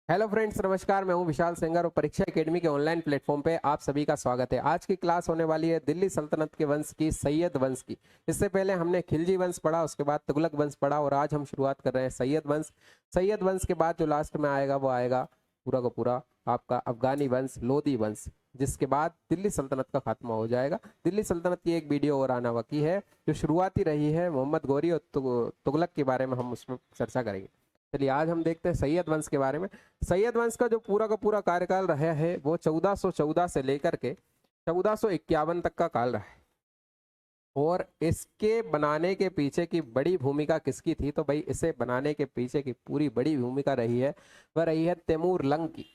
Hello friends, नमस्कार। मैं हूं विशाल सेंगर और परीक्षा एकेडमी के ऑनलाइन प्लेटफॉर्म पे आप सभी का स्वागत है। आज की क्लास होने वाली है दिल्ली सल्तनत के वंश की, सैयद वंश की। इससे पहले हमने खिलजी वंश पढ़ा, उसके बाद तुगलक वंश पढ़ा और आज हम शुरुआत कर रहे हैं सैयद वंश। सैयद वंश के बाद जो लास्ट में आएगा वो आएगा पूरा का पूरा आपका अफगानी वंश, लोधी वंश, जिसके बाद दिल्ली सल्तनत का खात्मा हो जाएगा। दिल्ली सल्तनत की एक वीडियो और आना बाकी है जो शुरुआती रही है मोहम्मद गौरी और तुगलक के बारे में हम उसमें चर्चा करेंगे। चलिए आज हम देखते हैं सैयद वंश के बारे में। सैयद वंश का जो पूरा कार्यकाल रहा है वो 1414 से लेकर के 1451 तक का काल रहा है। और इसके बनाने के पीछे की बड़ी भूमिका किसकी थी? तो भाई इसे बनाने के पीछे की पूरी बड़ी भूमिका रही है वह रही है तैमूर लंग की।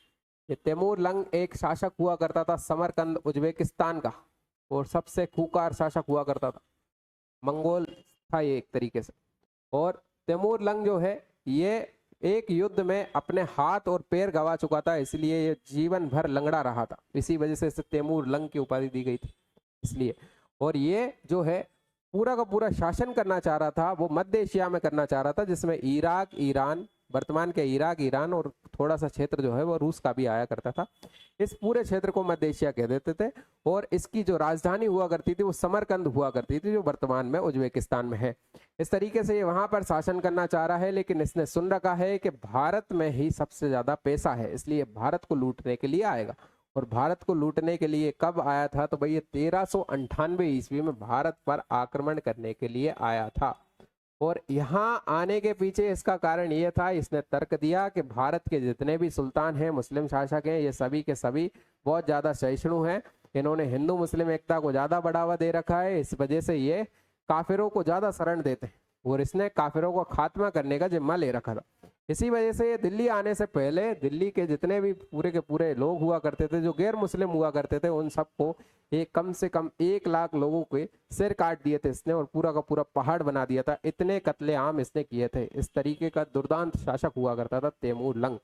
ये तैमूर लंग एक शासक हुआ करता था समरकंद उज्बेकिस्तान का, और सबसे खूंखार शासक हुआ करता था, मंगोल था ये एक तरीके से। और तैमूर लंग जो है ये एक युद्ध में अपने हाथ और पैर गंवा चुका था, इसलिए ये जीवन भर लंगड़ा रहा था। इसी वजह से इसे तैमूर लंग की उपाधि दी गई थी इसलिए। और ये जो है पूरा का पूरा शासन करना चाह रहा था, वो मध्य एशिया में करना चाह रहा था, जिसमें इराक, ईरान, वर्तमान के इराक, ईरान और थोड़ा सा क्षेत्र जो है वो रूस का भी आया करता था। इस पूरे क्षेत्र को मध्य एशिया कह देते थे। और इसकी जो राजधानी हुआ करती थी वो समरकंद हुआ करती थी, जो वर्तमान में उज्बेकिस्तान में है। इस तरीके से ये वहां पर शासन करना चाह रहा है, लेकिन इसने सुन रखा है कि भारत में ही सबसे ज्यादा पैसा है, इसलिए भारत को लूटने के लिए आएगा। और भारत को लूटने के लिए कब आया था? तो भाई ये 1398 ईस्वी में भारत पर आक्रमण करने के लिए आया था। और यहाँ आने के पीछे इसका कारण ये था, इसने तर्क दिया कि भारत के जितने भी सुल्तान हैं, मुस्लिम शासक हैं, ये सभी के सभी बहुत ज्यादा सहिष्णु हैं। इन्होंने हिंदू मुस्लिम एकता को ज्यादा बढ़ावा दे रखा है, इस वजह से ये काफिरों को ज्यादा शरण देते हैं और इसने काफिरों को खात्मा करने का जिम्मा ले रखा था। इसी वजह से ये दिल्ली आने से पहले दिल्ली के जितने भी पूरे के पूरे लोग हुआ करते थे, जो गैर मुस्लिम हुआ करते थे, उन सबको एक कम से कम 1 लाख लोगों के सिर काट दिए थे इसने और पूरा का पूरा पहाड़ बना दिया था। इतने कत्लेआम इसने किए थे। इस तरीके का दुर्दांत शासक हुआ करता था तैमूर लंग,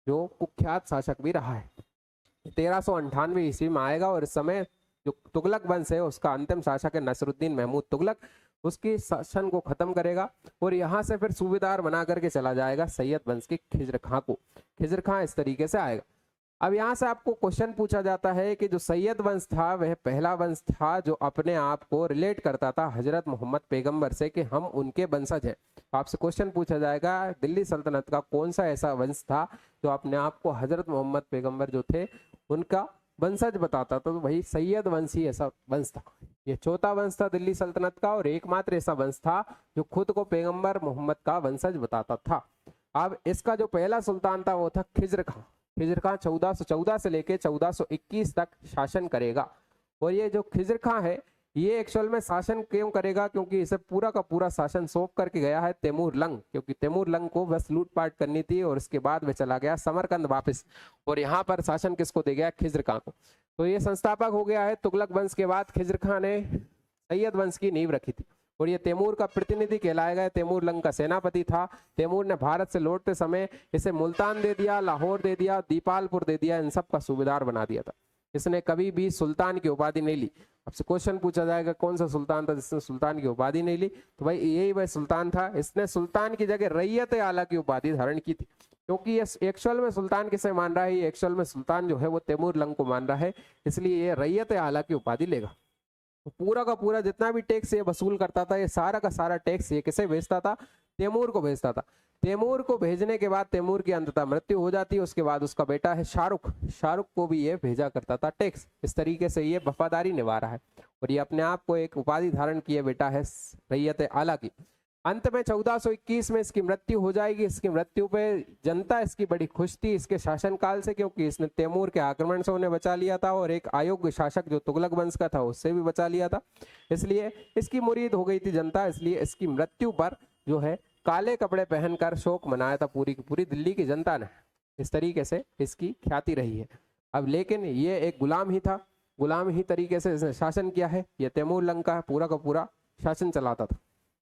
जो कुख्यात शासक भी रहा है। 1398 ईस्वी में आएगा और इस समय जो तुगलक वंश है उसका अंतिम शासक है नसरुद्दीन महमूद तुगलक, उसकी शासन को खत्म करेगा। और यहाँ से फिर सूबेदार बना करके चला जाएगा सैयद वंश की खिज्र खां को। खिज्र खां इस तरीके से आएगा। अब यहाँ से आपको क्वेश्चन पूछा जाता है कि जो सैयद वंश था वह पहला वंश था जो अपने आप को रिलेट करता था हजरत मोहम्मद पैगंबर से, कि हम उनके वंशज हैं। तो आपसे क्वेश्चन पूछा जाएगा दिल्ली सल्तनत का कौन सा ऐसा वंश था जो अपने आप को हजरत मोहम्मद पैगंबर जो थे उनका वंशज बताता था? तो वही सैयद वंश ही ऐसा वंश था। ये चौथा वंश था दिल्ली सल्तनत का और एकमात्र ऐसा वंश था जो खुद को पैगंबर मोहम्मद का वंशज बताता था। अब इसका जो पहला सुल्तान था वो था खिज्र खां। खिज्र खां 1414 से लेके 1421 तक शासन करेगा। और ये जो खिज्र खां है ये एक्चुअल में शासन क्यों करेगा? क्योंकि इसे पूरा का पूरा शासन सौंप करके गया है तैमूर लंग, क्योंकि तैमूर लंग को बस लूटपाट करनी थी और इसके बाद वह चला गया समरकंद वापस, और यहाँ पर शासन किसको दे गया? खिज्र खां को। तो ये संस्थापक हो गया है तुगलक वंश के बाद। खिज्र खां ने सैयद वंश की नींव रखी थी और ये तैमूर का प्रतिनिधि कहलाएगा। तैमूर लंग का सेनापति था। तैमूर ने भारत से लौटते समय इसे मुल्तान दे दिया, लाहौर दे दिया, दीपालपुर दे दिया, इन सब का सूबेदार बना दिया था। इसने कभी भी सुल्तान की उपाधि नहीं ली। आपसे क्वेश्चन पूछा जाएगा कौन सा सुल्तान था जिसने सुल्तान की उपाधि नहीं ली? तो भाई यही वह सुल्तान था। इसने सुल्तान की जगह रैयत आला की उपाधि धारण की थी, क्योंकि ये एक्चुअल में सुल्तान किसे मान रहा है? ये एक्चुअल में सुल्तान जो है वो तैमूर लंग को मान रहा है, इसलिए ये रैयत आला की उपाधि लेगा। तो पूरा का पूरा जितना भी टैक्स ये वसूल करता था, ये सारा का सारा टैक्स ये किसे भेजता था? तैमूर को भेजता था। तैमूर को भेजने के बाद तैमूर की अंततः मृत्यु हो जाती है। उसके बाद उसका बेटा है शाहरुख, शाहरुख को भी ये भेजा करता था टैक्स। इस तरीके से ये वफादारी निभा रहा है और ये अपने आप को एक उपाधि धारण किए बेटा है रैयत आला की। अंत में 1421 में इसकी मृत्यु हो जाएगी। इसकी मृत्यु पे जनता इसकी बड़ी खुश थी इसके शासनकाल से, क्योंकि इसने तैमूर के आक्रमण से उन्हें बचा लिया था और एक अयोग्य शासक जो तुगलक वंश का था उससे भी बचा लिया था, इसलिए इसकी मुरीद हो गई थी जनता। इसलिए इसकी मृत्यु पर जो है काले कपड़े पहनकर शोक मनाया था पूरी की पूरी दिल्ली की जनता ने। इस तरीके से इसकी ख्याति रही है। अब लेकिन ये एक गुलाम ही था, गुलाम ही तरीके से इसने शासन किया है। ये तैमूर लंग का पूरा का पूरा शासन चलाता था।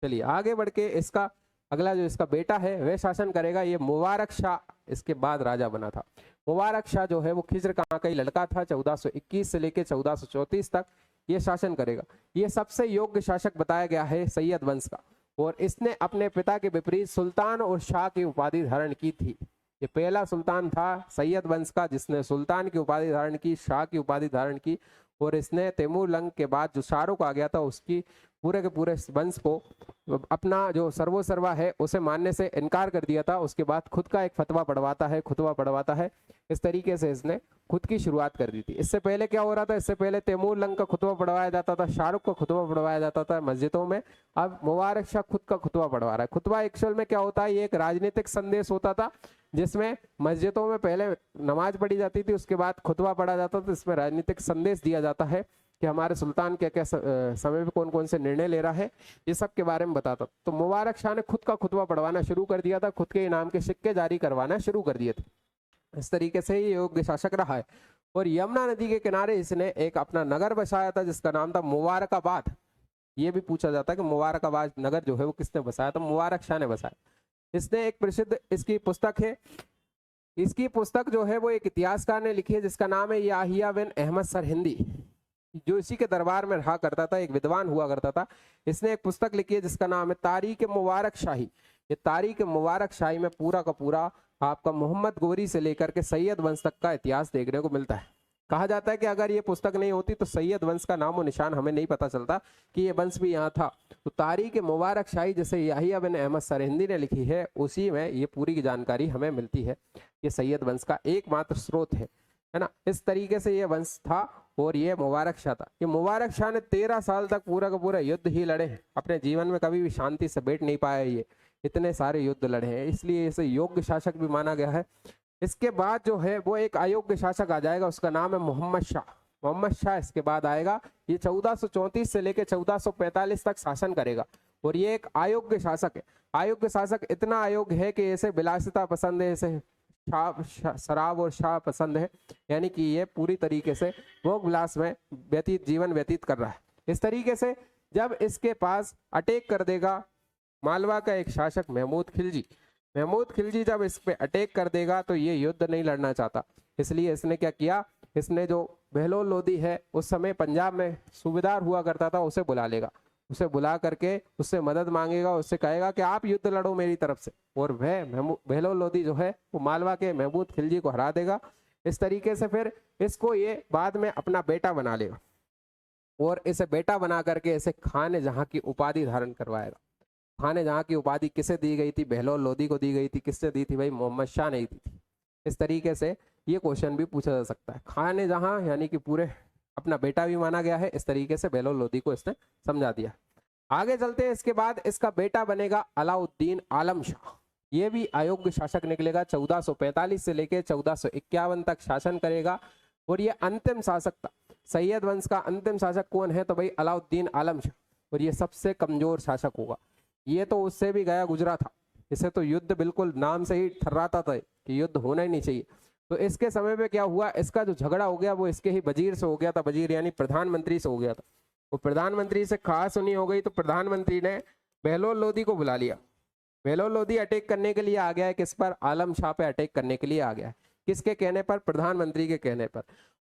चलिए आगे बढ़ के इसका अगला जो इसका बेटा है वह शासन करेगा। ये मुबारक शाह इसके बाद राजा बना था। मुबारक शाह जो है वो खिज्र खां का ही लड़का था। 1421 से लेकर 1434 तक ये शासन करेगा। ये सबसे योग्य शासक बताया गया है सैयद वंश का, और इसने अपने पिता के विपरीत सुल्तान और शाह की उपाधि धारण की थी। ये पहला सुल्तान था सैयद वंश का जिसने सुल्तान की उपाधि धारण की, शाह की उपाधि धारण की, और इसने तैमूरलंग के बाद जो शाहरुख आ गया था उसकी पूरे के पूरे वंश को अपना जो सर्वोसर्वा है उसे मानने से इनकार कर दिया था। उसके बाद खुद का एक फतवा पढ़वाता है। इस तरीके से इसने खुद की शुरुआत कर दी थी। इससे पहले क्या हो रहा था, इससे पहले तैमूरलंग का खुतबा पढ़वाया जाता था, शाहरुख का खुतबा पढ़वाया जाता था मस्जिदों में। अब मुबारक शाह खुद का खुतबा पढ़वा रहा है। खुतबा एक्चुअल में क्या होता है, ये एक राजनीतिक संदेश होता था जिसमें मस्जिदों में पहले नमाज पढ़ी जाती थी, उसके बाद खुतबा पढ़ा जाता था। इसमें राजनीतिक संदेश दिया जाता है कि हमारे सुल्तान क्या क्या समय पे कौन कौन से निर्णय ले रहा है, ये सब के बारे में बताता। तो मुबारक शाह ने खुद का खुतबा पढ़वाना शुरू कर दिया था, खुद के इनाम के सिक्के जारी करवाना शुरू कर दिए थे। इस तरीके से ये योग्य शासक रहा है। और यमुना नदी के किनारे इसने एक अपना नगर बसाया था जिसका नाम था मुबारकाबाद। ये भी पूछा जाता है कि मुबारकाबाद नगर जो है वो किसने बसाया, तो मुबारक शाह ने बसाया। इसने एक प्रसिद्ध इसकी पुस्तक है, इसकी पुस्तक जो है वो एक इतिहासकार ने लिखी है जिसका नाम है याहिया बिन अहमद सरहिंदी, जो इसी के दरबार में रहा करता था, एक विद्वान हुआ करता था। इसने एक पुस्तक लिखी है जिसका नाम है तारीख मुबारक शाही। ये तारीख मुबारक शाही में पूरा का पूरा आपका मोहम्मद गोरी से लेकर के सैयद वंश तक का इतिहास देखने को मिलता है। कहा जाता है कि अगर ये पुस्तक नहीं होती तो सैयद वंश का नामो निशान हमें नहीं पता चलता कि ये वंश भी यहाँ था। तो तारीख मुबारक शाही जैसे याहिया बिन अहमद सरहिंदी ने लिखी है, उसी में ये पूरी की जानकारी हमें मिलती है। ये सैयद वंश का एकमात्र स्रोत है ना। इस तरीके से ये वंश था और ये मुबारक शाह था। ये मुबारक शाह ने 13 साल तक पूरा का पूरा युद्ध ही लड़े हैं। अपने जीवन में कभी भी शांति से बैठ नहीं पाया, ये इतने सारे युद्ध लड़े हैं, इसलिए इसे योग्य शासक भी माना गया है। इसके बाद जो है वो एक अयोग्य शासक आ जाएगा, उसका नाम है मोहम्मद शाह। मोहम्मद शाह इसके बाद आएगा। ये 1434 से लेकर 1445 तक शासन करेगा और ये एक अयोग्य शासक है। अयोग्य शासक इतना अयोग्य है कि इसे विलासिता पसंद है, इसे शराब और शाह पसंद है, यानी कि ये पूरी तरीके से भोग विलास में जीवन व्यतीत कर रहा है। इस तरीके से जब इसके पास अटैक कर देगा मालवा का एक शासक महमूद खिलजी जब इस पे अटैक कर देगा तो ये युद्ध नहीं लड़ना चाहता। इसलिए इसने क्या किया, इसने जो बहलोल लोदी है उस समय पंजाब में सूबेदार हुआ करता था, उसे बुला लेगा। उसे बुला करके उससे मदद मांगेगा, उससे कहेगा कि आप युद्ध लड़ो मेरी तरफ से, और वह बहलोल लोदी जो है वो मालवा के महमूद खिलजी को हरा देगा। इस तरीके से फिर इसको ये बाद में अपना बेटा बना लेगा और इसे बेटा बना करके इसे खाने जहां की उपाधि धारण करवाएगा। खाने जहां की उपाधि किसे दी गई थी, बहलोल लोदी को दी गई थी। किससे दी थी भाई, मोहम्मद शाह ने दी थी। इस तरीके से ये क्वेश्चन भी पूछा जा सकता है। खाने जहां यानी कि पूरे अपना बेटा भी माना गया है। इस तरीके से बहलोल लोदी को इसने समझा दिया। आगे चलते हैं। इसके बाद इसका बेटा बनेगा अलाउद्दीन आलम शाह। ये भी अयोग्य शासक निकलेगा। 1445 से लेकर 1451 तक शासन करेगा और ये अंतिम शासक था। सैयद वंश का अंतिम शासक कौन है, तो भाई अलाउद्दीन आलम शाह, और ये सबसे कमजोर शासक होगा। ये तो उससे भी गया गुजरा था, इसे तो युद्ध बिल्कुल नाम से ही ठर्राता था कि युद्ध होना ही नहीं चाहिए। तो इसके समय पे क्या हुआ, इसका जो झगड़ा हो गया वो इसके ही वजीर से हो गया था। वजीर यानी प्रधानमंत्री से हो गया था। वो प्रधानमंत्री से खास सुनी हो गई तो प्रधानमंत्री ने बहलोल लोदी को बुला लिया। बहलोल लोदी अटैक करने के लिए आ गया है, किस पर, आलम शाह पे अटैक करने के लिए आ गया है। किसके कहने पर, प्रधानमंत्री के कहने पर।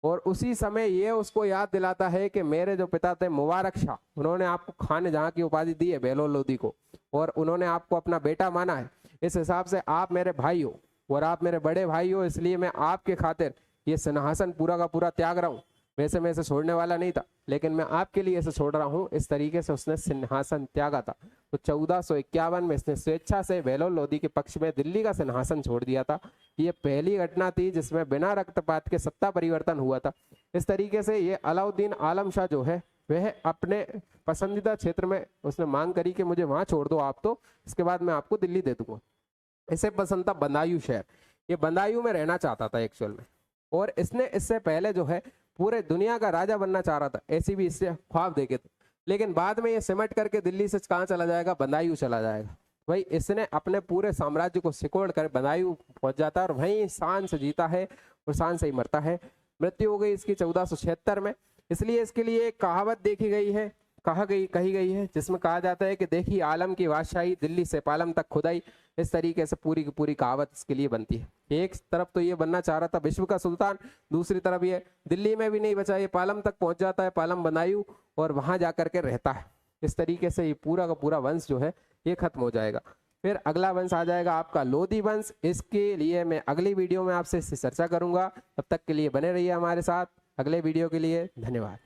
और उसी समय ये उसको याद दिलाता है कि मेरे जो पिता थे मुबारक शाह, उन्होंने आपको खाने जहां की उपाधि दी है बहलोल लोदी को, और उन्होंने आपको अपना बेटा माना है। इस हिसाब से आप मेरे भाई हो और आप मेरे बड़े भाई हो, इसलिए मैं आपके खातिर ये सिंहासन पूरा का पूरा त्याग रहा हूँ। वैसे मैं इसे छोड़ने वाला नहीं था, लेकिन मैं आपके लिए इसे छोड़ रहा हूँ। इस तरीके से उसने सिंहासन त्यागा था। तो 1451 में इसने स्वेच्छा से बहलोल लोदी के पक्ष में दिल्ली का सिंहासन छोड़ दिया था। ये पहली घटना थी जिसमें बिना रक्तपात के सत्ता परिवर्तन हुआ था। इस तरीके से ये अलाउद्दीन आलम शाह जो है वह अपने पसंदीदा क्षेत्र में उसने मांग करी कि मुझे वहां छोड़ दो आप, तो इसके बाद मैं आपको दिल्ली दे दूंगा। इसे पसंद था बदायूं शहर। ये बदायूं में रहना चाहता था एक्चुअल में, और इसने इससे पहले जो है पूरे दुनिया का राजा बनना चाह रहा था, ऐसी भी इससे ख्वाब देखे थे। लेकिन बाद में ये सिमट करके दिल्ली से कहाँ चला जाएगा, बदायूं चला जाएगा। भाई इसने अपने पूरे साम्राज्य को सिकोड़ कर बदायूं पहुंच जाता है और वहीं शान से जीता है और शान से ही मरता है। मृत्यु हो गई इसकी 1476 में। इसलिए इसके लिए एक कहावत देखी गई है, कही गई है, जिसमें कहा जाता है कि देखी आलम की बादशाही, दिल्ली से पालम तक खुदाई। इस तरीके से पूरी की पूरी कहावत इसके लिए बनती है। एक तरफ तो ये बनना चाह रहा था विश्व का सुल्तान, दूसरी तरफ ये दिल्ली में भी नहीं बचा, ये पालम तक पहुंच जाता है, पालम बदायूं, और वहां जाकर के रहता है। इस तरीके से ये पूरा का पूरा वंश जो है ये खत्म हो जाएगा। फिर अगला वंश आ जाएगा आपका लोधी वंश। इसके लिए मैं अगली वीडियो में आपसे चर्चा करूंगा। तब तक के लिए बने रहिए हमारे साथ। अगले वीडियो के लिए धन्यवाद।